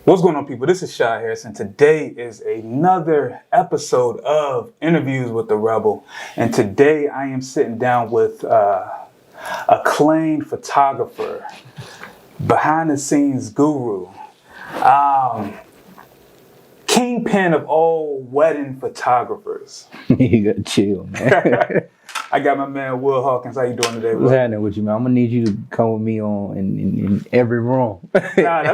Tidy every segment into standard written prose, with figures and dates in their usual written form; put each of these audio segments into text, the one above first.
What's going on, people? This is Shy Harrison. Today is another episode of Interviews with the Rebel. And today I am sitting down with acclaimed photographer, behind the scenes guru, kingpin of all wedding photographers. You gotta chill, man. I got my man Will Hawkins. How you doing today, bro? What's happening with you, man? I'm gonna need you to come with me on in every room. Nah,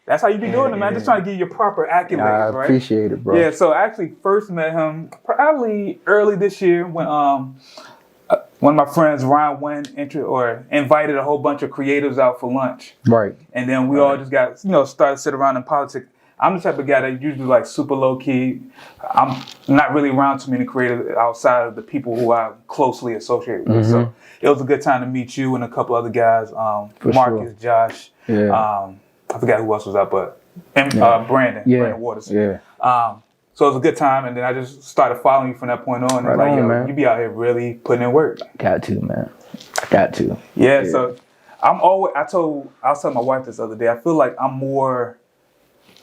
that's how you be doing it, man. Just trying to give you your proper accolades, I right? appreciate it, bro. Yeah, so I actually first met him probably early this year when one of my friends, Ryan, invited a whole bunch of creatives out for lunch. Right. And then we all just got, started to sit around in politics. I'm the type of guy that usually like super low key. I'm not really around too many creators outside of the people who I'm closely associated with. Mm-hmm. So it was a good time to meet you and a couple other guys. Marcus, sure. Josh. Yeah. I forgot who else was up, but Brandon Waters. Yeah. So it was a good time, and then I just started following you from that point on. Right on, man. You be out here really putting in work. Got to, man. Got to. Yeah. So I was telling my wife this other day. I feel like I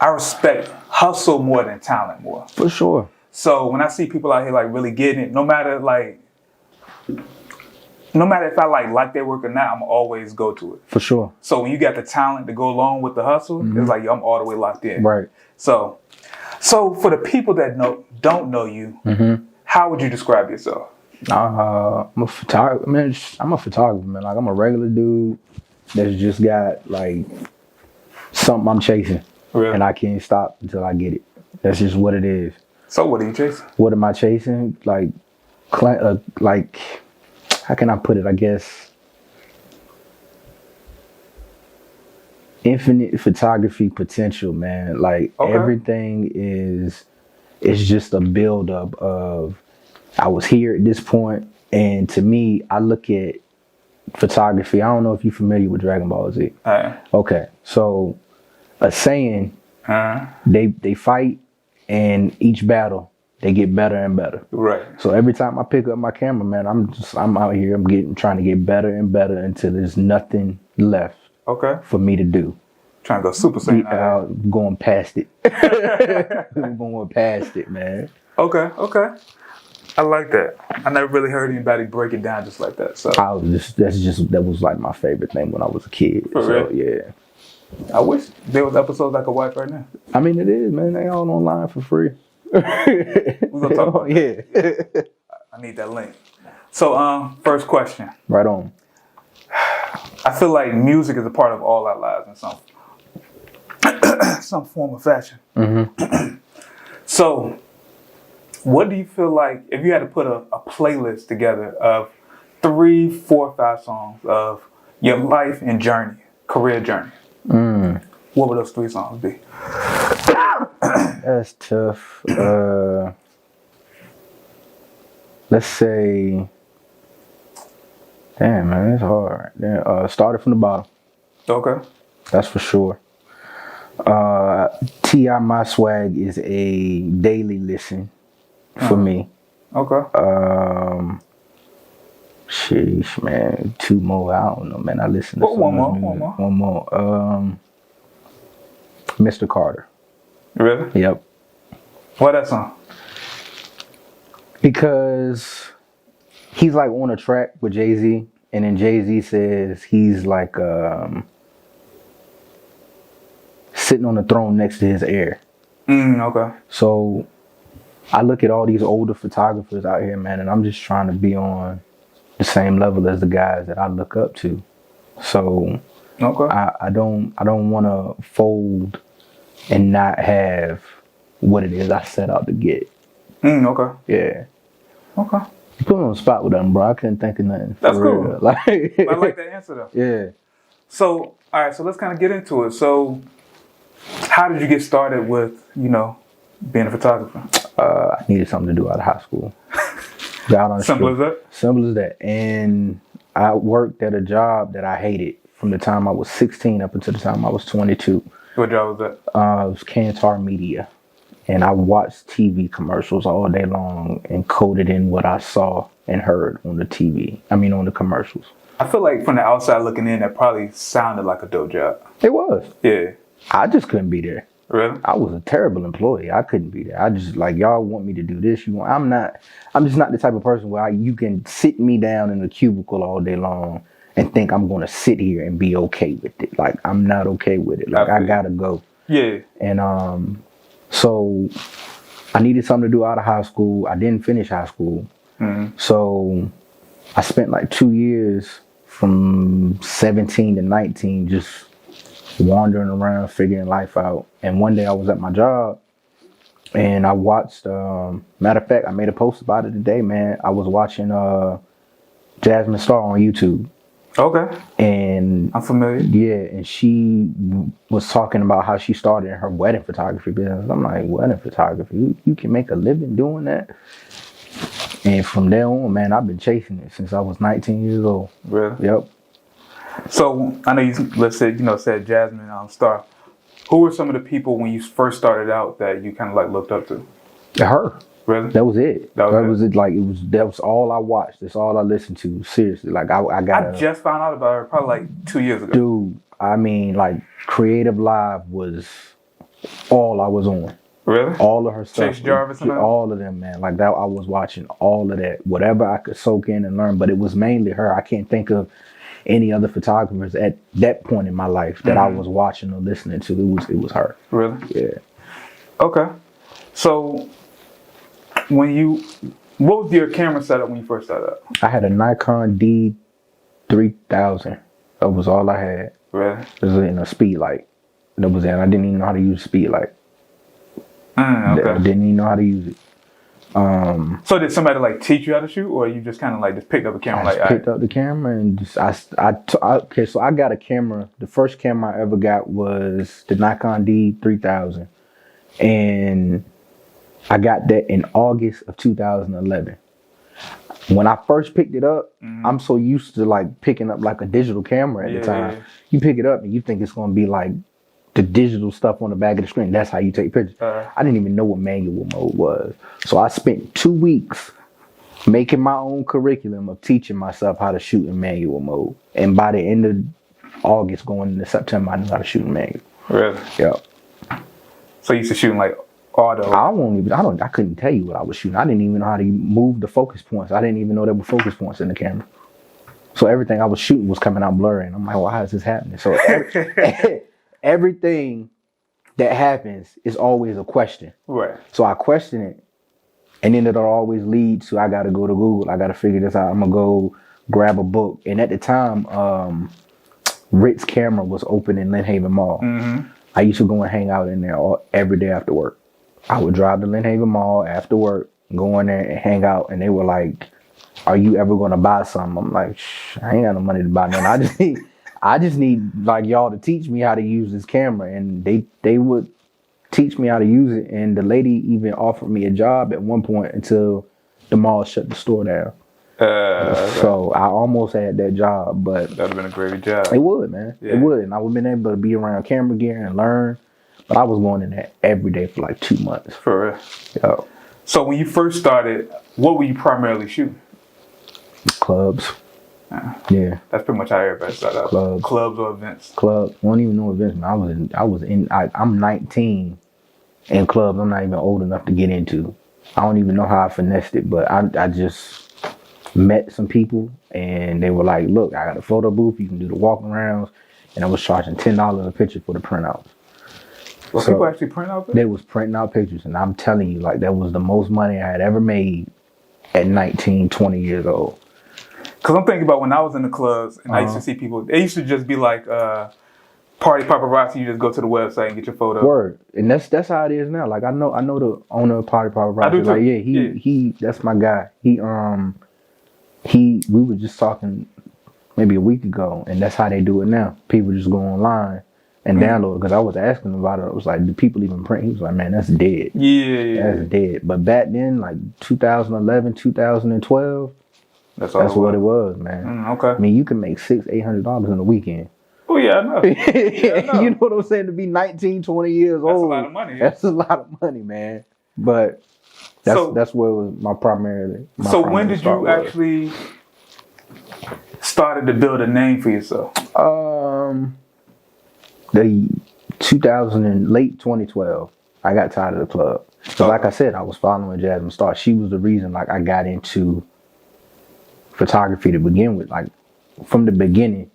respect hustle more than talent more. For sure. So when I see people out here like really getting it, no matter if I like their work or not, I'm always go to it. For sure. So when you got the talent to go along with the hustle, it's like I'm all the way locked in. Right. So for the people that don't know you, how would you describe yourself? I'm a photographer, man. I'm a photographer, man. Like, I'm a regular dude that's just got like something I'm chasing. Really? And I can't stop until I get it. That's just what it is. So what are you chasing? What am I chasing? Like, how can I put it? I guess infinite photography potential, man. Like everything is just a buildup of I was here at this point, and to me, I look at photography. I don't know if you're familiar with Dragon Ball Z. Okay, so a saying, they fight, and each battle they get better and better. Right. So every time I pick up my camera, man, I'm out here. I'm trying to get better and better until there's nothing left. For me to do. Trying to go Super Saiyan. Going past it. Going past it, man. Okay. I like that. I never really heard anybody break it down just like that. So that was like my favorite thing when I was a kid. For real? Yeah. I wish there was episodes I could watch right now. I mean, it is, man. They all online for free. We're gonna talk about that. I need that link. So, first question. Right on. I feel like music is a part of all our lives in some form of fashion. So, what do you feel like if you had to put a playlist together of 3, 4, 5 songs of your life and journey, career journey? What would those 3 songs be? That's tough. Let's say, damn, man, it's hard. Started from the bottom. Okay. That's for sure. T.I. My Swag is a daily listen for me. Okay. Sheesh, man. 2 more. I don't know, man. I listen to one more. Mr. Carter. Really? Yep. Why that song? Because he's like on a track with Jay-Z, and then Jay-Z says he's like sitting on the throne next to his heir. Okay. So I look at all these older photographers out here, man, and I'm just trying to be on the same level as the guys that I look up to. So I don't want to fold and not have what it is I set out to get. Okay. Yeah. Okay. You put me on the spot with them, bro. I couldn't think of nothing. That's cool. Real. I like that answer, though. Yeah. So, all right, so let's kind of get into it. So, how did you get started with, being a photographer? I needed something to do out of high school. Got on the Simple as that? Simple as that. And I worked at a job that I hated from the time I was 16 up until the time I was 22. What job was that? It was Kantar Media. And I watched TV commercials all day long and coded in what I saw and heard on the on the commercials. I feel like from the outside looking in, that probably sounded like a dope job. It was. Yeah. I just couldn't be there. Really? I was a terrible employee. I couldn't be there. I just like, y'all want me to do this. I'm just not the type of person where you can sit me down in a cubicle all day long and think I'm going to sit here and be okay with it. Like, I'm not okay with it. Like, I gotta go. Yeah. And so I needed something to do out of high school. I didn't finish high school. So I spent like 2 years from 17 to 19 just wandering around, figuring life out. And one day I was at my job and I watched, matter of fact, I made a post about it today, man. I was watching Jasmine Star on YouTube. Okay. And I'm familiar. Yeah, and she was talking about how she started in her wedding photography business. I'm like, wedding photography? You can make a living doing that? And from there on, man, I've been chasing it since I was 19 years old. Really? Yep. So I know you said Jasmine Star. Who were some of the people when you first started out that you kind of like looked up to? Her. Really? That was it. That was it. Like that was all I watched. That's all I listened to. Seriously, like I just found out about her probably like 2 years ago. Dude, I mean, like Creative Live was all I was on. Really? All of her stuff. Chase Jarvis and all of them, man. Like that, I was watching all of that. Whatever I could soak in and learn, but it was mainly her. I can't think of any other photographers at that point in my life that I was watching or listening to. It was her. Really? Yeah. Okay. So what was your camera setup when you first started out? I had a Nikon D3000. That was all I had. Really? It was in a speed light. That was it. I didn't even know how to use a speed light. Okay. I didn't even know how to use it. So did somebody like teach you how to shoot, or you just kind of like just picked up a camera? I picked up the camera and just okay. So I got a camera. The first camera I ever got was the Nikon D3000, and I got that in August of 2011. When I first picked it up, I'm so used to like picking up like a digital camera at the time. Yeah. You pick it up and you think it's gonna be like the digital stuff on the back of the screen. That's how you take pictures. I didn't even know what manual mode was. So I spent 2 weeks making my own curriculum of teaching myself how to shoot in manual mode. And by the end of August going into September, I knew how to shoot in manual. Really? Yeah. So you used to shoot in like auto? I couldn't tell you what I was shooting. I didn't even know how to move the focus points. I didn't even know there were focus points in the camera. So everything I was shooting was coming out blurry. And I'm like, well, how is this happening? So everything that happens is always a question. Right. So I question it, and then it'll always lead to I got to go to Google. I got to figure this out. I'm going to go grab a book. And at the time, Rick's Camera was open in Lynn Haven Mall. I used to go and hang out in there every day after work. I would drive to Lynn Haven Mall after work, go in there and hang out. And they were like, are you ever going to buy something? I'm like, I ain't got no money to buy nothing. I just need like y'all to teach me how to use this camera. And they would teach me how to use it. And the lady even offered me a job at one point until the mall shut the store down. So I almost had that job, but that'd have been a great job. It would, man. Yeah. It would. And I would have been able to be around camera gear and learn. But I was going in there every day for like 2 months. For real? Yeah. So when you first started, what were you primarily shooting? Clubs. Yeah. That's pretty much how everybody started out. Clubs or events? Clubs. I don't even know events, man. I'm 19 in clubs I'm not even old enough to get into. I don't even know how I finessed it, but I just met some people and they were like, look, I got a photo booth. You can do the walk arounds. And I was charging $10 a picture for the printouts. Well, so people actually print out pictures? They was printing out pictures. And I'm telling you, like, that was the most money I had ever made at 19, 20 years old. Because I'm thinking about when I was in the clubs and I used to see people, they used to just be like party paparazzi. You just go to the website and get your photo. Word. And that's how it is now. Like, I know the owner of Party Paparazzi. I do too. Like, he that's my guy. We were just talking maybe a week ago, and that's how they do it now. People just go online and download it. Because I was asking him about it. I was like, do people even print? He was like, man, that's dead. Yeah. That's dead. But back then, like 2011, 2012, that's what it was, man. Okay. I mean, you can make $600-800 in a weekend. Oh, yeah, I know. You know what I'm saying? To be 19, 20 years old. That's a lot of money. That's a lot of money, man. But that's where it was my primary. So when did you actually started to build a name for yourself? The late 2012, I got tired of the club. So like I said, I was following Jasmine Star. She was the reason like I got into photography to begin with. Like from the beginning,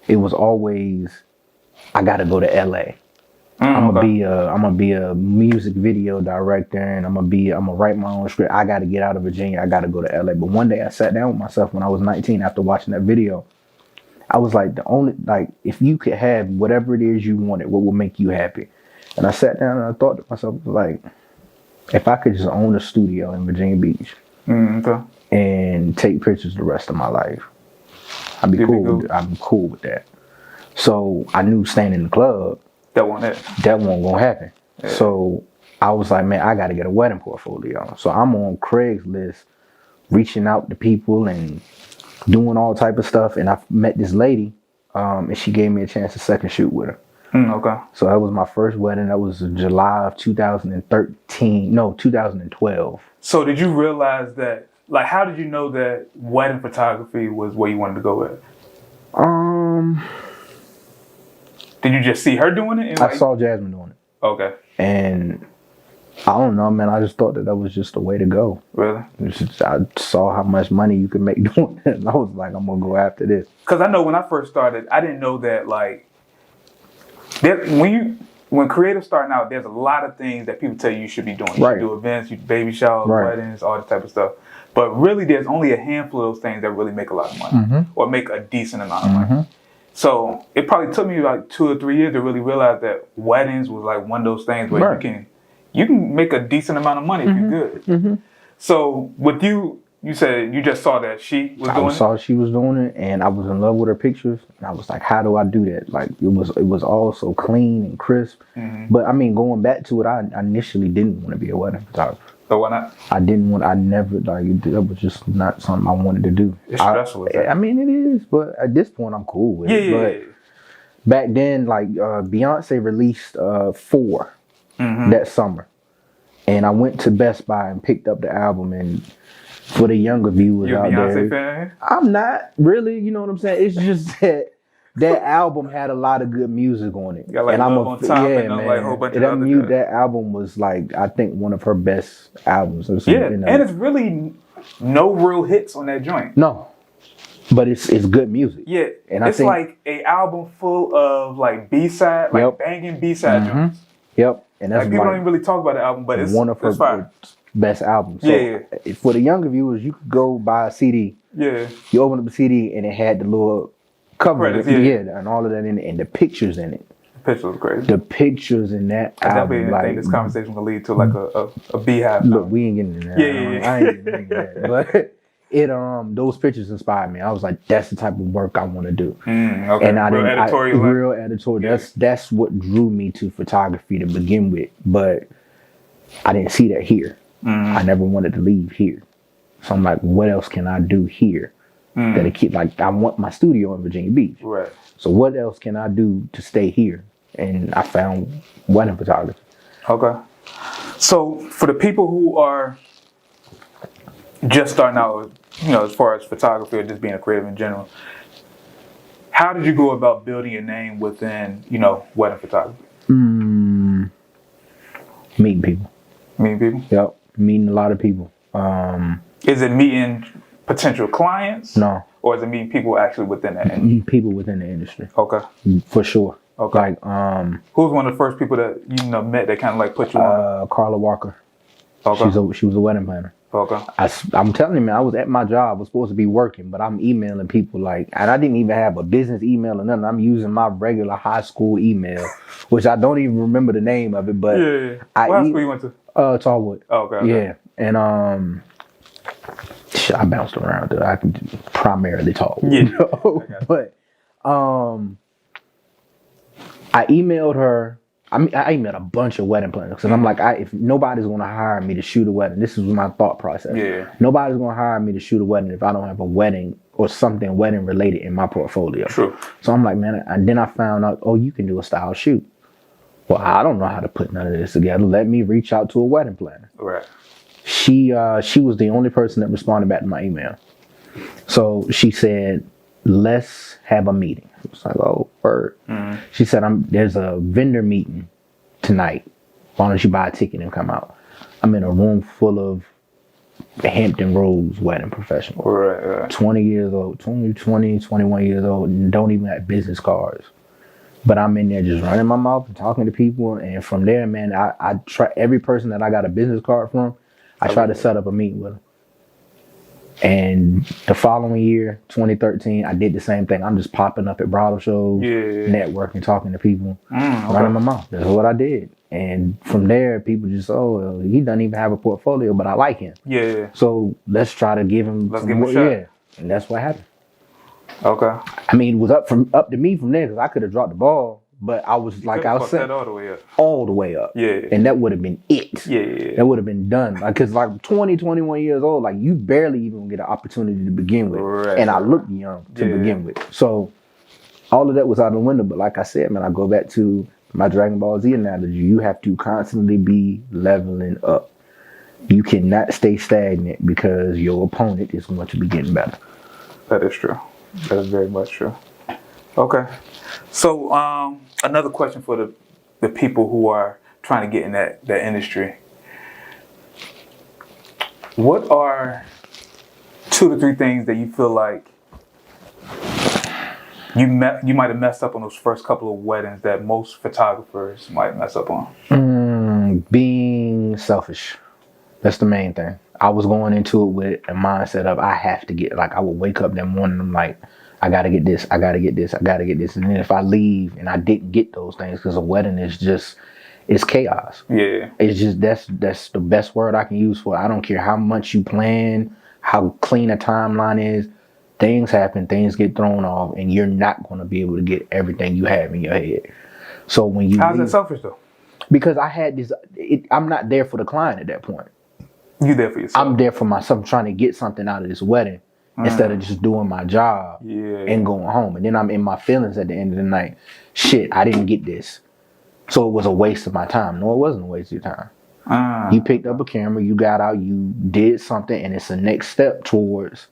it was always I gotta go to LA. I'm gonna be a music video director, and I'm gonna write my own script. I gotta get out of Virginia. I gotta go to LA. But one day I sat down with myself when I was 19 after watching that video. I was like, if you could have whatever it is you wanted, what would make you happy? And I sat down and I thought to myself, like, if I could just own a studio in Virginia Beach and take pictures the rest of my life, I'd be cool. I'm cool with that. So I knew staying in the club, that wasn't gonna happen. Yeah. So I was like, man, I gotta get a wedding portfolio. So I'm on Craigslist, reaching out to people and doing all type of stuff. And I met this lady, and she gave me a chance to second shoot with her. So that was my first wedding. That was July of 2012. So did you realize that, like, how did you know that wedding photography was where you wanted to go with? Did you just see her doing it? I saw Jasmine doing it. Okay. And I don't know, man. I just thought that was just the way to go. Really? I saw how much money you could make doing it. And I was like, I'm going to go after this. Because I know when I first started, I didn't know that, like, when creatives starting out, there's a lot of things that people tell you should be doing. You should do events, baby showers, weddings, all this type of stuff. But really, there's only a handful of those things that really make a lot of money or make a decent amount of money. So it probably took me like 2 or 3 years to really realize that weddings was like one of those things where you can make a decent amount of money if you're good. So with you said you just saw that she was doing it? I saw she was doing it, and I was in love with her pictures. And I was like, how do I do that? Like, it was all so clean and crisp. But I mean, going back to it, I initially didn't want to be a wedding photographer. So why not? That was just not something I wanted to do. It's stressful. I mean, it is, but at this point, I'm cool with it. But back then, like, Beyonce released 4 that summer. And I went to Best Buy and picked up the album, and for the younger viewers out there, fan? I'm not really, you know what I'm saying? It's just that album had a lot of good music on it. Got like and I'm a man. Like a whole bunch of that album was like, I think, one of her best albums. And it's really no real hits on that joint. No, but it's good music. Yeah, and it's like a album full of like B-side, like banging B-side joints. Yep, and that's like people don't even really talk about the album, but it's one of her best albums. So for the younger viewers, you could go buy a CD. Yeah, you open up the CD and it had the little cover, and all of that in it, and the pictures in it. The pictures was crazy. The pictures in that album, I think this conversation will lead to like a beehive. Look, we ain't getting into that. I ain't getting into that. But those pictures inspired me. I was like, that's the type of work I want to do. And real editorial. That's what drew me to photography to begin with. But I didn't see that here. I never wanted to leave here. So I'm like, what else can I do here? That keep, like, I want my studio in Virginia Beach. Right. So what else can I do to stay here? And I found wedding photography. Okay. So for the people who are just starting out, as far as photography or just being a creative in general, how did you go about building your name within, wedding photography? Meeting people. Meeting people? Yep. Meeting a lot of people. Is it meeting potential clients? No. Or is it meeting people actually within that industry? People within the industry. Okay. For sure. Okay. Like, who's one of the first people that met that kind of like put you on? Carla Walker. Okay. She was a wedding planner. Okay. I'm telling you, man, I was at my job. I was supposed to be working, but I'm emailing people and I didn't even have a business email or nothing. I'm using my regular high school email, which I don't even remember the name of it. But what high school you went to? Tallwood. Oh, okay. Yeah, and I bounced around. I could primarily Tallwood. Yeah. But I emailed her. I emailed a bunch of wedding planners, and I'm like, if nobody's going to hire me to shoot a wedding, this is my thought process. Yeah. Nobody's going to hire me to shoot a wedding if I don't have a wedding or something wedding related in my portfolio. True. So I'm like, man, and then I found out, you can do a style shoot. Well, I don't know how to put none of this together. Let me reach out to a wedding planner. Right. She was the only person that responded back to my email. So she said, let's have a meeting. It's like, oh, word. She said, there's a vendor meeting tonight. Why don't you buy a ticket and come out? I'm in a room full of Hampton Roads wedding professionals. Right. 20 years old, 21 years old, and don't even have business cards. But I'm in there just running my mouth and talking to people. And from there, man, I try every person that I got a business card from, I try to set up a meeting with them. And the following year, 2013, I did the same thing. I'm just popping up at bridal shows, networking, talking to people, running my mouth. That's what I did. And from there, people just, he doesn't even have a portfolio, but I like him. Yeah. So let's try to give him some more. Yeah. And that's what happened. Okay. I mean, it was up to me from there because I could have dropped the ball, but I was like I was saying, all the way up. Yeah. And that would have been it. Yeah. That would have been done. Because 21 years old, like you barely even get an opportunity to begin with. Right. And I looked young to begin with. So all of that was out the window. But like I said, man, I go back to my Dragon Ball Z analogy. You have to constantly be leveling up. You cannot stay stagnant because your opponent is going to be getting better. That is true. That is very much true. Okay. So another question for the people who are trying to get in that industry. What are 2 to 3 things that you feel like you might have messed up on those first couple of weddings that most photographers might mess up on? Being selfish. That's the main thing. I was going into it with a mindset of I have to get, like I would wake up that morning, I'm like, I gotta get this, I gotta get this, I gotta get this. And then if I leave and I didn't get those things, because a wedding is just, it's chaos. Yeah. It's just, that's the best word I can use for it. I don't care how much you plan, how clean a timeline is, things happen, things get thrown off, and you're not going to be able to get everything you have in your head. So when you How's that selfish though? Because I had this, I'm not there for the client at that point. You there for yourself? I'm there for myself. I'm trying to get something out of this wedding instead of just doing my job and going home. And then I'm in my feelings at the end of the night. Shit, I didn't get this. So it was a waste of my time. No, it wasn't a waste of your time. You picked up a camera, you got out, you did something, and it's a next step towards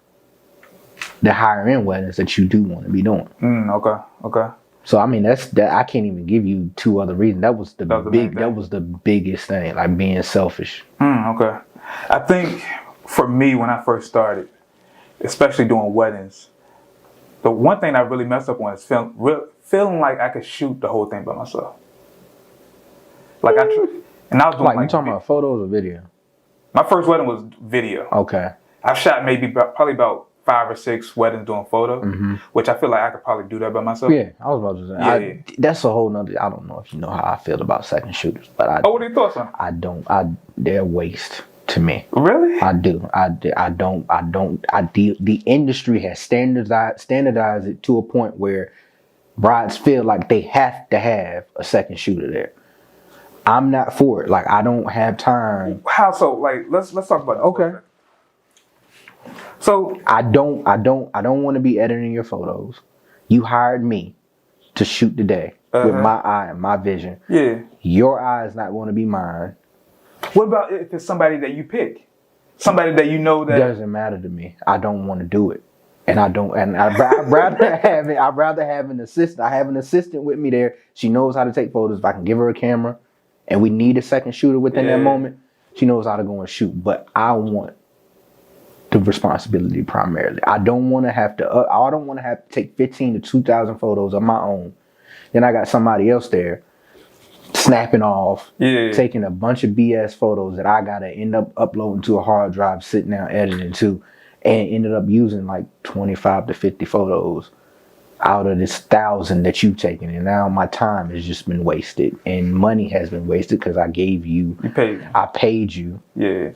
the higher end weddings that you do want to be doing. Okay. So I mean, that's that. I can't even give you 2 other reasons. That was the biggest thing, like being selfish. Okay. I think for me, when I first started, especially doing weddings, the one thing I really messed up on is feeling like I could shoot the whole thing by myself. Like and I was doing like you talking about photos or video? My first wedding was video. Okay. I've shot probably about 5 or 6 weddings doing photo, which I feel like I could probably do that by myself. Yeah, I was about to say. That's a whole nother. I don't know if you know how I feel about second shooters, but what are your thoughts on? I don't. They're a waste to me. Really? I do. I don't. The industry has standardized it to a point where brides feel like they have to have a second shooter there. I'm not for it. Like I don't have time. How so? Like let's talk about this. Okay. So I don't want to be editing your photos. You hired me to shoot the day with my eye and my vision. Yeah. Your eye is not going to be mine. What about if it's somebody that you pick? Somebody that you know that doesn't matter to me. I don't want to do it. And I'd rather have an assistant. I have an assistant with me there. She knows how to take photos. If I can give her a camera and we need a second shooter within that moment, she knows how to go and shoot. But I want the responsibility primarily. I don't want to have to take 15 to 2,000 photos of my own. Then I got somebody else there snapping off, taking a bunch of BS photos that I gotta end up uploading to a hard drive, sitting down editing to, and ended up using like 25 to 50 photos out of this 1,000 that you've taken, and now my time has just been wasted and money has been wasted because I paid you. Yeah.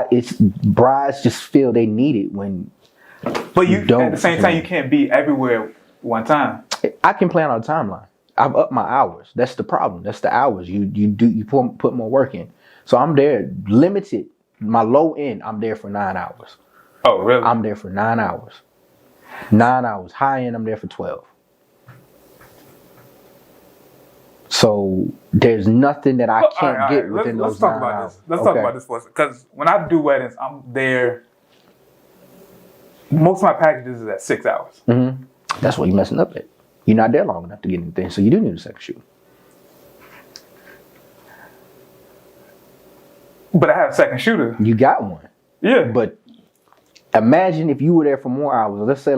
It's brides just feel they need it when. But you don't. At the same time, you can't be everywhere one time. I can plan on a timeline. I've upped my hours. That's the problem. That's the hours. You put more work in. So I'm there limited. My low end, I'm there for 9 hours. Oh, really? I'm there for 9 hours. 9 hours. High end, I'm there for 12. So there's nothing that I can't get within those 9 hours. Let's talk about this for a second. Because when I do weddings, I'm there. Most of my packages is at 6 hours. That's what you're messing up at. You're not there long enough to get anything, so you do need a second shooter. But I have a second shooter. You got one. Yeah. But imagine if you were there for more hours. Let's say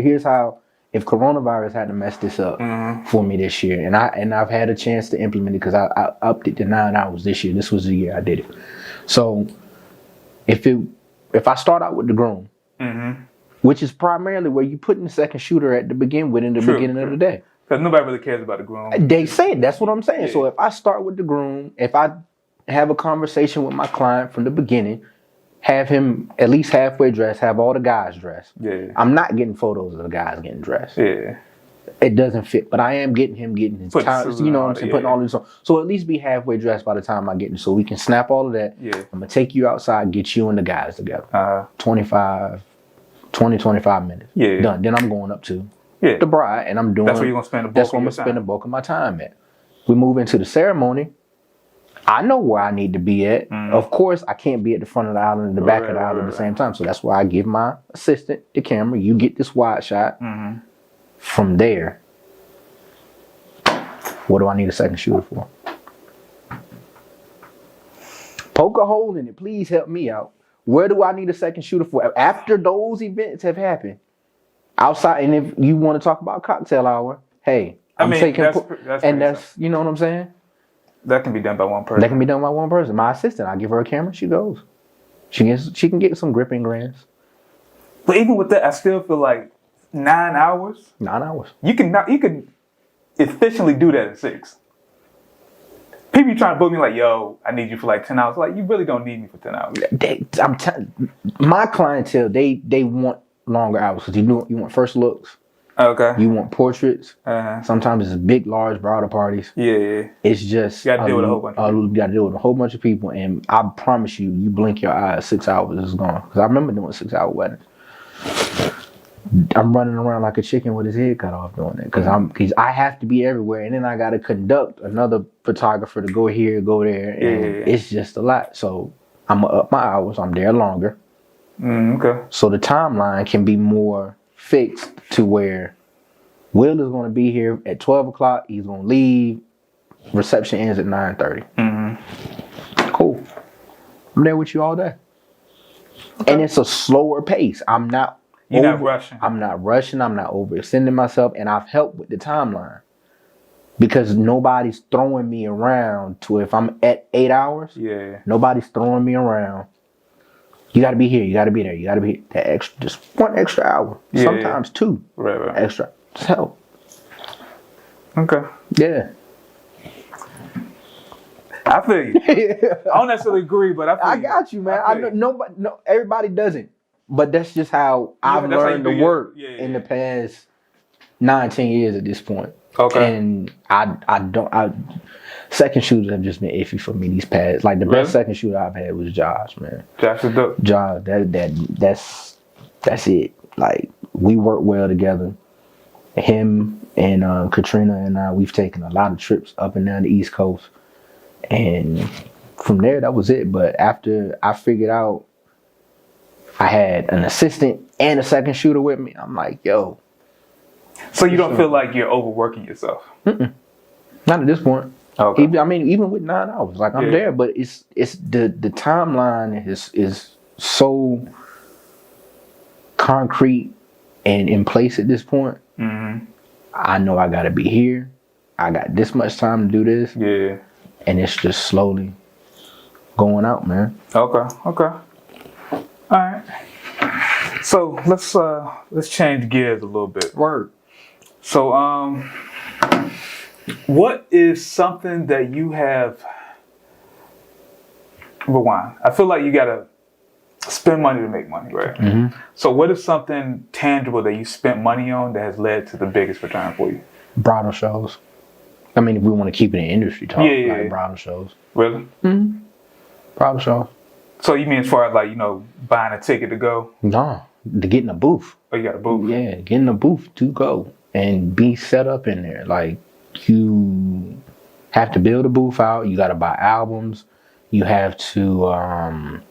here's how, if coronavirus hadn't messed this up for me this year, and I've had a chance to implement it because I upped it to 9 hours this year. This was the year I did it. So if I start out with the groom, which is primarily where you put in the second shooter at the beginning of the day. Because nobody really cares about the groom. They say it. That's what I'm saying. Yeah. So if I start with the groom, if I have a conversation with my client from the beginning, have him at least halfway dressed, have all the guys dressed. Yeah. I'm not getting photos of the guys getting dressed. Yeah. It doesn't fit, but I am getting him getting his time, you know what I'm saying, putting all this on. So at least be halfway dressed by the time I get in, so we can snap all of that. Yeah. I'm gonna take you outside, get you and the guys together. 25 minutes. Yeah. Done. Then I'm going up to Yeah. the bride, and I'm doing. That's where you're gonna spend the bulk That's where of I'm your gonna spend the time. bulk of my time at. We move into the ceremony. I know where I need to be at. Of course, I can't be at the front of the aisle and the back of the aisle at the same time. So that's why I give my assistant the camera. You get this wide shot. From there, what do I need a second shooter for? Poke a hole in it. Please help me out. Where do I need a second shooter for? After those events have happened, outside, and if you want to talk about cocktail hour, hey, that's you know what I'm saying? That can be done by one person. That can be done by one person. My assistant, I give her a camera, she goes. She can get some gripping grams. But even with that, I still feel like 9 hours. 9 hours. You can efficiently do that in 6. People be trying to book me like, yo, I need you for like 10 hours. Like, you really don't need me for 10 hours. My clientele, they want longer hours because you want first looks. Okay. You want portraits. Sometimes it's big, large, bridal parties. Yeah. It's just you got to deal with a whole bunch of people. You got to deal with a whole bunch of people, and I promise you blink your eye, 6 hours is gone. Because I remember doing 6-hour weddings. I'm running around like a chicken with his head cut off doing it because I have to be everywhere, and then I got to conduct another photographer to go here, go there, and it's just a lot. So I'm gonna up my hours. I'm there longer. Okay. So the timeline can be more fixed to where Will is going to be here at 12 o'clock. He's going to leave. Reception ends at 9:30. Cool. I'm there with you all day. Okay. And it's a slower pace. You're not rushing. I'm not rushing. I'm not overextending myself. And I've helped with the timeline. Because nobody's throwing me around to if I'm at 8 hours. Yeah. Nobody's throwing me around. You got to be here. You got to be there. You got to be that extra, just one extra hour. Yeah. Sometimes two. Right. Extra. Just help. Okay. Yeah. I feel you. I don't necessarily agree, but I got you, man. I know everybody doesn't. But that's just how I've learned to work in the past 19 years at this point. Okay. And second shooters have just been iffy for me these past. Like the best second shooter I've had was Josh, man. Josh is dope. Josh, that's it. Like we work well together. Him and Katrina and I, we've taken a lot of trips up and down the East Coast. And from there, that was it. But after I figured out I had an assistant and a second shooter with me, I'm like, yo. So you don't feel like you're overworking yourself? Not at this point. Okay. Even with 9 hours, like I'm there, but it's the timeline is so concrete and in place at this point. I know I gotta be here. I got this much time to do this. Yeah. And it's just slowly going out, man. Okay. All right. So let's change gears a little bit. Word. So what is something that you have? Rewind. I feel like you gotta spend money to make money, right? So what is something tangible that you spent money on that has led to the biggest return for you? Bridal shows. I mean, if we want to keep it in industry talk, like bridal shows. Really? Bridal shows. So you mean as far as like, buying a ticket to go? No, to get in a booth. Oh, you got a booth? Yeah, get in a booth to go and be set up in there. Like, you have to build a booth out. You got to buy albums. You have to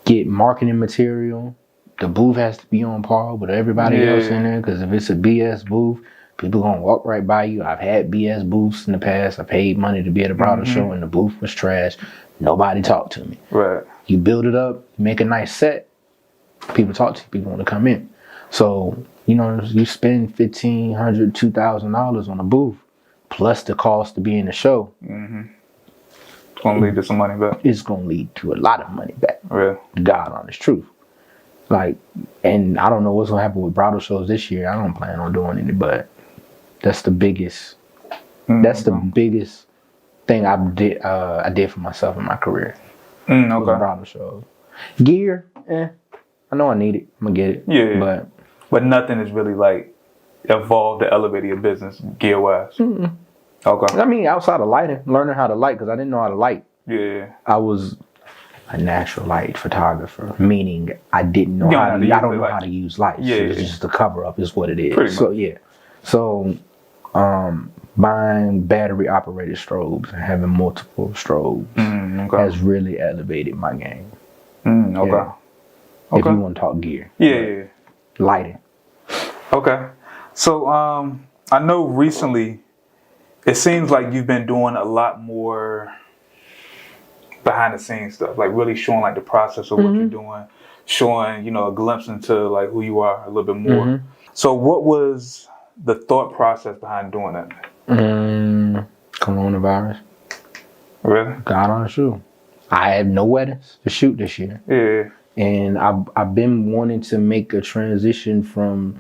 get marketing material. the booth has to be on par with everybody else in there. Because if it's a BS booth, people gonna walk right by you. I've had BS booths in the past. I paid money to be at a bridal show, and the booth was trash. Nobody talked to me. Right. You build it up, make a nice set. People talk to you. People want to come in. So you spend $1,500, $2,000 on a booth, plus the cost to be in the show. It's gonna lead to some money back. It's gonna lead to a lot of money back. Really? God honest truth. Like, and I don't know what's gonna happen with bridal shows this year. I don't plan on doing any, but that's the biggest. That's the biggest thing I did for myself in my career. Okay. Bridal shows. Gear, I know I need it. I'm gonna get it. Yeah. But nothing is really like evolved or elevated your business gear wise. Okay. I mean, outside of lighting, learning how to light, because I didn't know how to light. Yeah. I was a natural light photographer, meaning I didn't know how to. I don't know how to use lights. Yeah. It's just the cover up is what it is. Pretty So much. yeah. So buying battery operated strobes and having multiple strobes has really elevated my game. Okay. Yeah. If you want to talk gear. Yeah. Lighting. Okay. So I know recently it seems like you've been doing a lot more behind the scenes stuff, like really showing like the process of what you're doing, showing, a glimpse into like who you are a little bit more. So what was the thought process behind doing that? Coronavirus. Really? God on the shoe. I had no weddings to shoot this year. Yeah. And I've been wanting to make a transition from.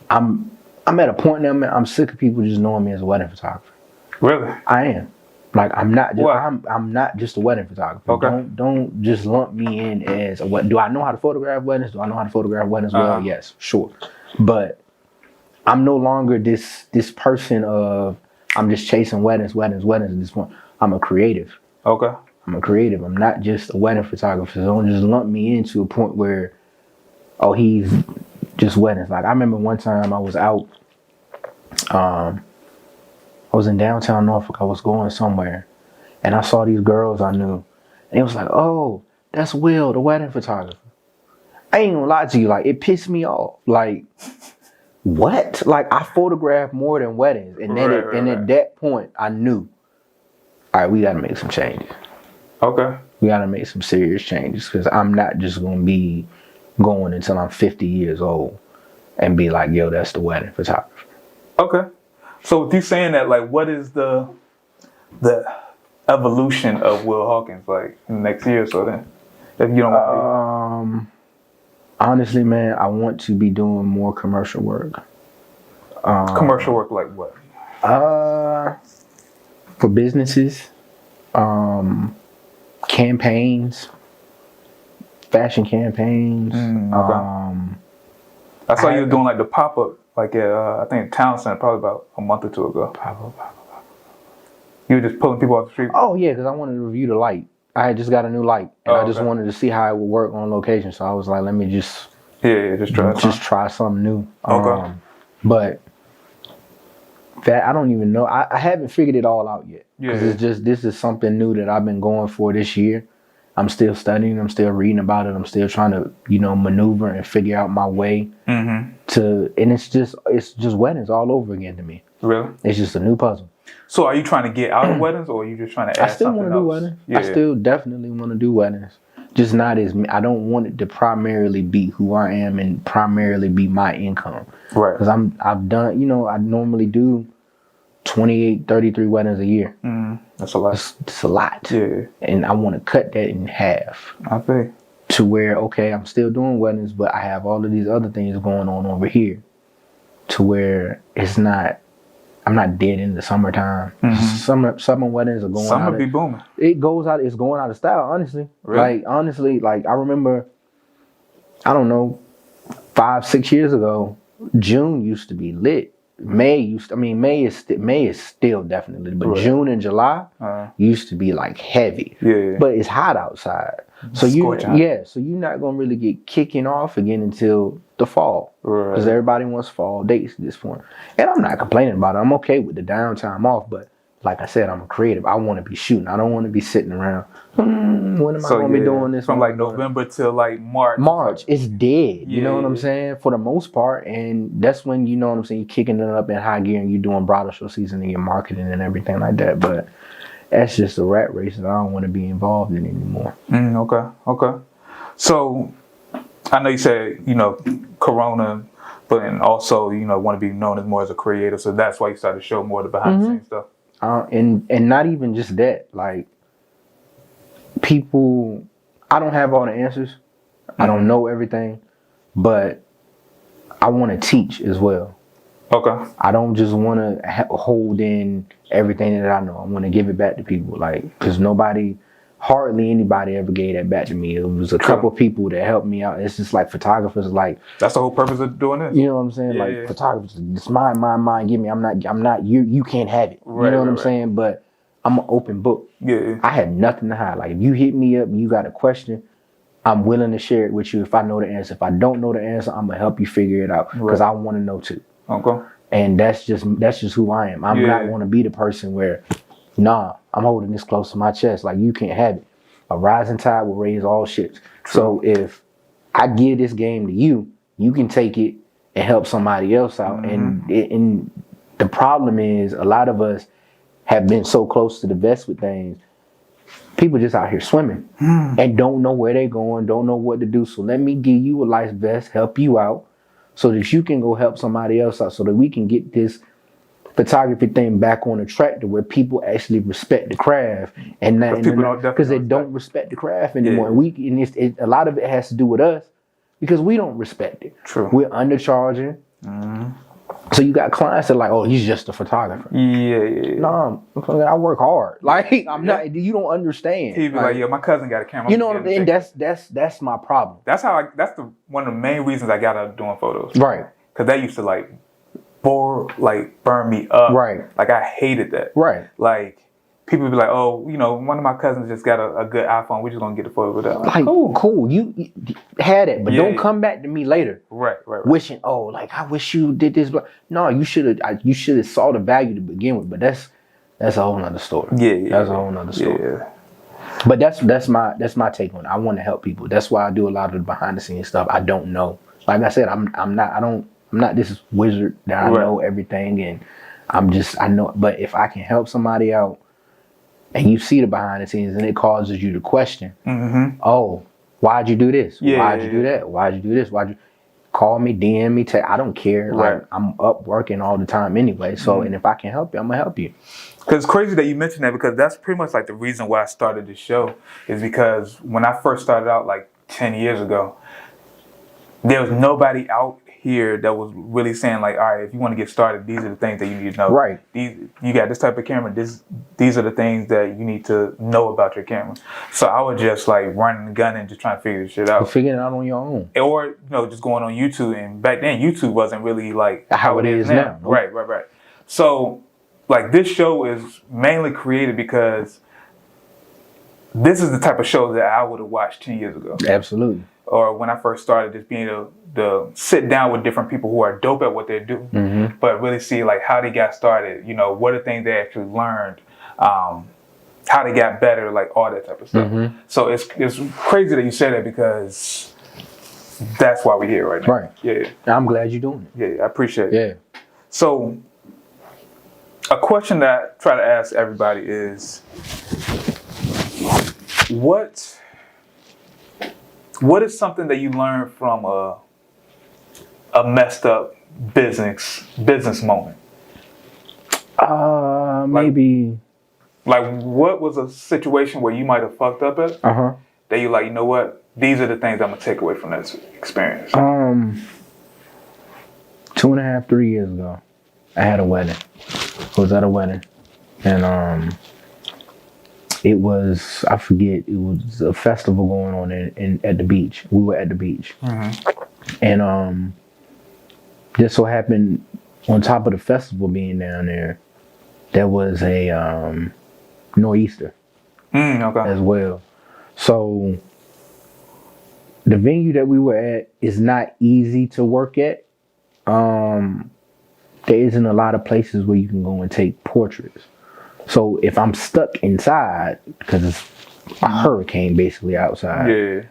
I'm at a point now, man. I'm sick of people just knowing me as a wedding photographer. Really? I am. Like I'm not. What? I'm not just a wedding photographer. Okay. Don't just lump me in as a what? Do I know how to photograph weddings? Do I know how to photograph weddings well? Yes, sure. But I'm no longer this person of I'm just chasing weddings at this point. I'm a creative. Okay. I'm a creative. I'm not just a wedding photographer. So don't just lump me into a point where, he's just weddings. Like I remember one time I was out. I was in downtown Norfolk. I was going somewhere, and I saw these girls I knew, and it was like, oh, that's Will, the wedding photographer. I ain't gonna lie to you, like it pissed me off. Like, what? Like I photographed more than weddings, and then at that point I knew, all right, we gotta make some changes. Okay. We gotta make some serious changes because I'm not just gonna be going until I'm 50 years old and be like, yo, that's the wedding photographer. Okay. So with you saying that, like, what is the evolution of Will Hawkins like in the next year or so then? If you don't want honestly, man, I want to be doing more commercial work. commercial work like what? For businesses, campaigns, fashion campaigns. Okay. I saw you were doing like the pop-up, like at, I think Town Center, probably about a month or two ago. You were just pulling people off the street? Oh, yeah, because I wanted to review the light. I had just got a new light, and I just wanted to see how it would work on location. So I was like, let me just try something new. Okay. But that I don't even know. I haven't figured it all out yet. Because it's just, this is something new that I've been going for this year. I'm still studying. I'm still reading about it. I'm still trying to, maneuver and figure out my way to. And it's just weddings all over again to me. Really? It's just a new puzzle. So are you trying to get out of weddings, or are you just trying to add something else? I still want to do weddings. Yeah. I still definitely want to do weddings. Just not as me. I don't want it to primarily be who I am and primarily be my income. Right. Because I've done. I normally do 28, 33 weddings a year. That's a lot. It's a lot. Yeah. And I want to cut that in half. I think. To where, okay, I'm still doing weddings, but I have all of these other things going on over here. To where I'm not dead in the summertime. Summer weddings are going Summer be booming. It's going out of style, honestly. Really? Like, I remember, I don't know, 5-6 years ago, June used to be lit. May is still definitely, but June and July used to be like heavy. Yeah. But it's hot outside. So you're not gonna really get kicking off again until the fall. Because everybody wants fall dates at this point. And I'm not complaining about it. I'm okay with the downtime off, but like I said, I'm a creative. I want to be shooting. I don't want to be sitting around. When am I going to be doing this? From like November till like March. March, it's dead. You know what I'm saying? For the most part. And that's when, you know what I'm saying, you're kicking it up in high gear and you're doing bridal show season and you're marketing and everything like that. But that's just a rat race that I don't want to be involved in anymore. Okay. So I know you said, you know, Corona, but and also, you know, want to be known as more as a creator. So that's why you started to show more of the behind the scenes stuff. And not even just that, like people, I don't have all the answers. I don't know everything, but I want to teach as well. Okay. I don't just want to hold in everything that I know. I want to give it back to people, like, because hardly anybody ever gave that back to me. It was a couple of people that helped me out. It's just like photographers, like, that's the whole purpose of doing this. You know what I'm saying? Photographers, it's mine, give me. I'm not you can't have it. You know what I'm saying? But I'm an open book. Yeah. I have nothing to hide. Like, if you hit me up and you got a question, I'm willing to share it with you if I know the answer. If I don't know the answer, I'm gonna help you figure it out because I want to know too. Okay. And that's just who I am. I'm not want to be the person where, nah, I'm holding this close to my chest. Like, you can't have it. A rising tide will raise all ships. So if I give this game to you, you can take it and help somebody else out. And the problem is, a lot of us have been so close to the vest with things. People just out here swimming and don't know where they're going, don't know what to do. So let me give you a life vest, help you out, so that you can go help somebody else out, so that we can get this photography thing back on the track to where people actually respect the craft, and because they don't respect the craft anymore. And a lot of it has to do with us because we don't respect it. True. We're undercharging. So you got clients that are like, oh, he's just a photographer. No, I work hard. Like, I'm not. You don't understand. He'd be like, my cousin got a camera. You know what I mean? That's my problem. That's one of the main reasons I got out of doing photos. Right. Because that used to burn me up. Right. Like, I hated that. Right. Like, people would be like, oh, you know, one of my cousins just got a good iPhone. We're just going to get a photo with that. Like, cool. You had it, but don't come back to me later. Right. Wishing, I wish you did this. No, you should have saw the value to begin with, but that's a whole nother story. That's a whole nother story. Yeah. But that's my take on it. I want to help people. That's why I do a lot of the behind the scenes stuff. I don't know. Like I said, I'm not this wizard that I know everything, and I know. But if I can help somebody out, and you see the behind the scenes, and it causes you to question, oh, why'd you do this? Why'd you do that? Why'd you do this? Why'd you call me, DM me? I don't care. Like, I'm up working all the time anyway. So, and if I can help you, I'm gonna help you. Because it's crazy that you mentioned that, because that's pretty much like the reason why I started this show, is because when I first started out like 10 years ago, there was nobody out here that was really saying like, all right, if you want to get started, these are the things that you need to know. Right. You got this type of camera. These are the things that you need to know about your camera. So I was just like running the gun and just trying to figure this shit out. Figuring it out on your own. Or, just going on YouTube. And back then, YouTube wasn't really like how it is now. Nope. Right. So, like, this show is mainly created because this is the type of show that I would have watched 10 years ago. Absolutely. Or when I first started, just being able to sit down with different people who are dope at what they do, but really see like how they got started, what are things they actually learned, how they got better, like all that type of stuff. So it's crazy that you say that, because that's why we're here right now. Right. Yeah. I'm glad you're doing it. Yeah, I appreciate it. Yeah. So a question that I try to ask everybody is, what is something that you learned from a messed up business moment? Maybe. Like, what was a situation where you might have fucked up at? That you like, you know what? These are the things I'm gonna take away from this experience. 2.5, 3 years ago, I had a wedding. I was at a wedding, and it was, I forget, it was a festival going on at the beach. We were at the beach. And just so happened, on top of the festival being down there was a nor'easter as well. So the venue that we were at is not easy to work at. There isn't a lot of places where you can go and take portraits. So if I'm stuck inside, because it's a hurricane basically outside, Yeah.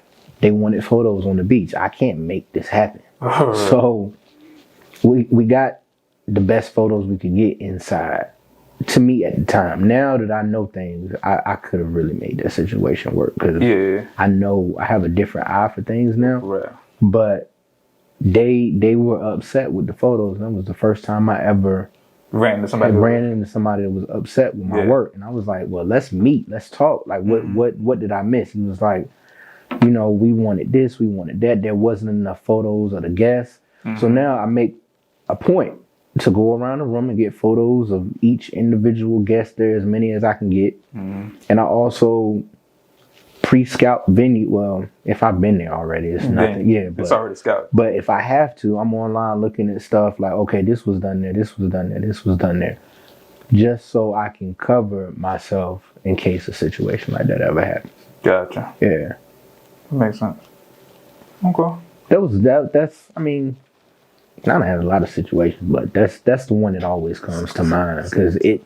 they wanted photos on the beach. I can't make this happen. Right. So we got the best photos we could get inside. To me at the time. Now that I know things, I could have really made that situation work because I know I have a different eye for things now. Right. But they were upset with the photos. That was the first time I ever ran into somebody that was upset with my work. And I was like, well, let's meet, let's talk. Like what did I miss? He was like, you know, we wanted this, we wanted that. There wasn't enough photos of the guests. So now I make a point to go around the room and get photos of each individual guest there, as many as I can get. And I also pre-scout venue. Well, if I've been there already, it's nothing. Yeah, but, it's already scouted. But if I have to, I'm online looking at stuff like, okay, this was done there, this was done there, this was done there. Just so I can cover myself in case a situation like that ever happens. Gotcha. Yeah. That makes sense. Okay. That's I mean, I done had a lot of situations, but that's the one that always comes to mind because it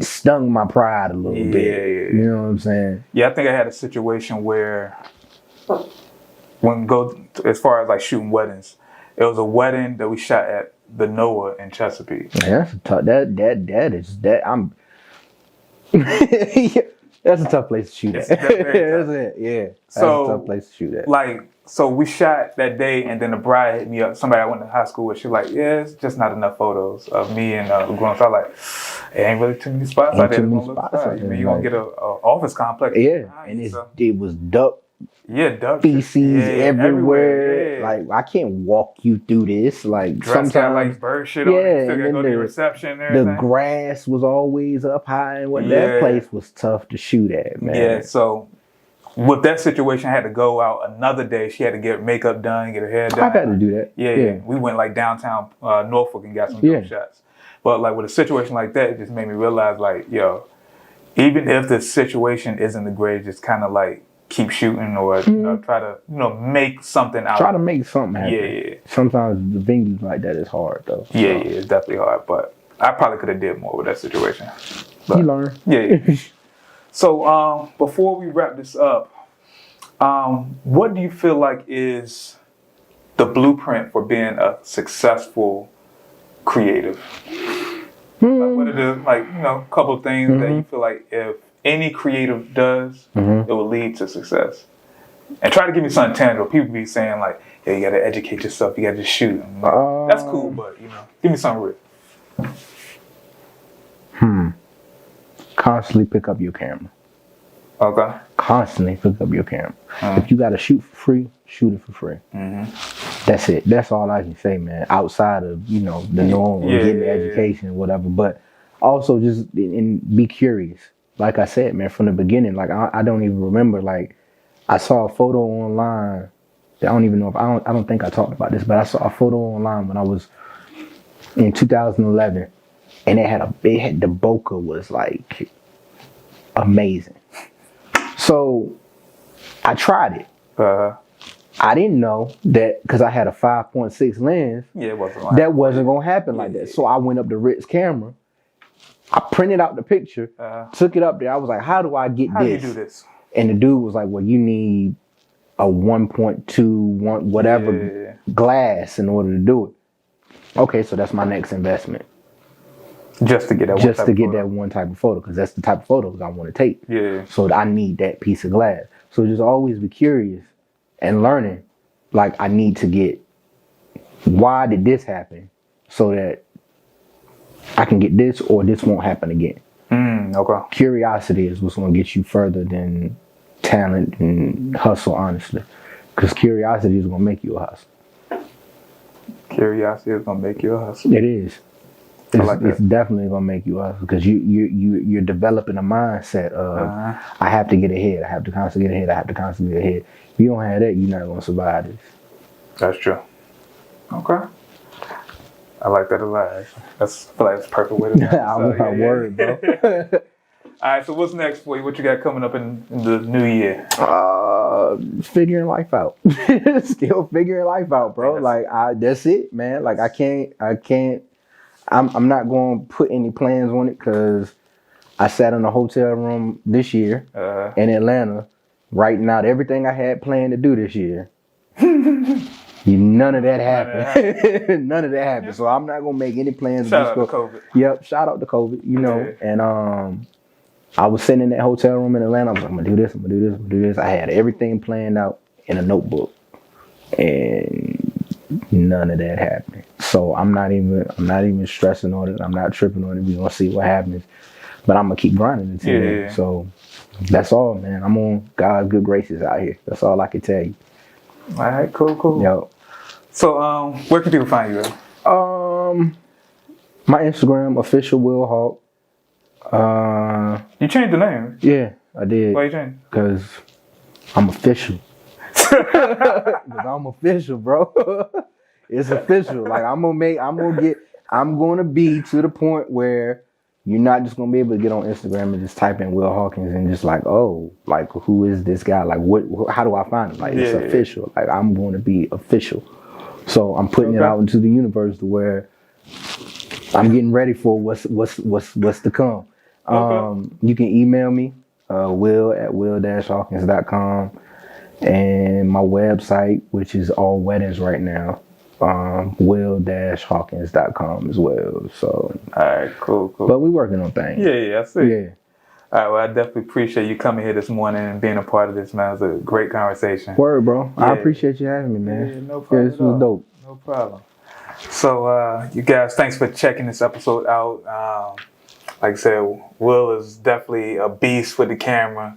stung my pride a little bit. You know what I'm saying? Yeah, I think I had a situation where as far as like shooting weddings, it was a wedding that we shot at the Noah in Chesapeake. Yeah, that's a tough. That's a tough place to shoot at. That's a tough place to shoot at. So we shot that day, and then the bride hit me up. Somebody I went to high school with, she was like, yeah, it's just not enough photos of me and grown. So I was like, it ain't really too many spots out there. You're going to get an office complex. Yeah, and it was duck feces everywhere. Yeah. Like, I can't walk you through this. Like, sometimes like bird shit on it. Still gotta go to the reception and everything. The grass was always up high, and that place was tough to shoot at, man. Yeah, so with that situation, I had to go out another day. She had to get makeup done, get her hair done. I got to do that. Yeah. We went like downtown Norfolk and got some dope shots. But like with a situation like that, it just made me realize like, yo, even if the situation isn't the greatest, just kind of like keep shooting or try to make something out. Try to make something happen. Yeah. Sometimes the venues like that is hard though. So. Yeah, it's definitely hard. But I probably could have did more with that situation. But, you learn. Yeah. So before we wrap this up, what do you feel like is the blueprint for being a successful creative? Like what are the couple of things that you feel like if any creative does, it will lead to success? And try to give me something tangible. People be saying like, yeah, you got to educate yourself. You got to just shoot. Like, that's cool, but give me something real. Constantly pick up your camera. Okay. Constantly pick up your camera. If you got to shoot for free, shoot it for free. That's it. That's all I can say, man. Outside of the normal getting education, whatever. But also just be curious. Like I said, man, from the beginning, like I don't even remember. Like I saw a photo online. I don't even know if I don't think I talked about this, but I saw a photo online when I was in 2011, and the bokeh was like amazing. So I tried it. I didn't know that because I had a 5.6 lens. Yeah, that wasn't gonna happen like that. So I went up to Rick's camera. I printed out the picture, took it up there. I was like, how do I get how this? How do you do this? And the dude was like, well, you need a 1.2 whatever glass in order to do it. Okay, so that's my next investment. Just to get that one type of photo, because that's the type of photos I want to take. Yeah. So I need that piece of glass. So just always be curious and learning. Like I need to get, why did this happen, so that I can get this or this won't happen again. Okay. Curiosity is what's going to get you further than talent and hustle, honestly. Because curiosity is going to make you a hustler. Curiosity is going to make you a hustler. It is. It's definitely going to make you a hustler because you're developing a mindset of I have to get ahead. I have to constantly get ahead. I have to constantly get ahead. If you don't have that, you're not going to survive this. That's true. Okay. I like that a lot. I feel like that's the perfect way to do it. I'm not worried, bro. All right, so what's next for you? What you got coming up in the new year? Figuring life out. Still figuring life out, bro. Like that's it, man. Like I can't. I'm not going to put any plans on it because I sat in a hotel room this year in Atlanta, writing out everything I had planned to do this year. None of that happened. None of that happened. So I'm not gonna make any plans. Shout out to COVID. Yep, shout out to COVID. You know, and I was sitting in that hotel room in Atlanta. I was like, I'm gonna do this. I'm gonna do this. I'm gonna do this. I had everything planned out in a notebook, and none of that happened. So I'm not even stressing on it. I'm not tripping on it. We're gonna see what happens. But I'm gonna keep grinding until then. So that's all, man. I'm on God's good graces out here. That's all I can tell you. All right, cool. Yo. So, where can people find you at? My Instagram, official Will Hawk. You changed the name. Yeah, I did. Why you changed? Because I'm official. Because I'm official, bro. It's official. Like I'm gonna be to the point where you're not just gonna be able to get on Instagram and just type in Will Hawkins and just like, oh, like who is this guy? Like how do I find him? Like it's official. Like I'm going to be official. So I'm putting it out into the universe to where I'm getting ready for what's to come. You can email me, will@will-hawkins.com, and my website, which is all weddings right now, will-hawkins.com as well. So all right, cool. But we working on things. Yeah, I see. Yeah. All right, well, I definitely appreciate you coming here this morning and being a part of this, man. It was a great conversation. Word, bro. I appreciate you having me, man. Yeah, no problem. This was dope. No problem. So, you guys, thanks for checking this episode out. Like I said, Will is definitely a beast with the camera,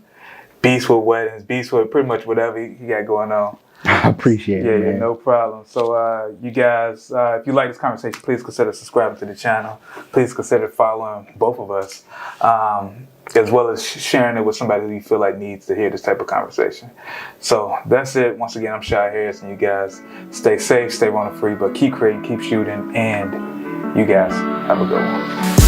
beast with weddings, beast with pretty much whatever he got going on. I appreciate it, man. Yeah, no problem. So, you guys, if you like this conversation, please consider subscribing to the channel. Please consider following both of us, as well as sharing it with somebody who you feel like needs to hear this type of conversation. So, that's it. Once again, I'm Shy Harris, and you guys stay safe, stay running free, but keep creating, keep shooting, and you guys have a good one.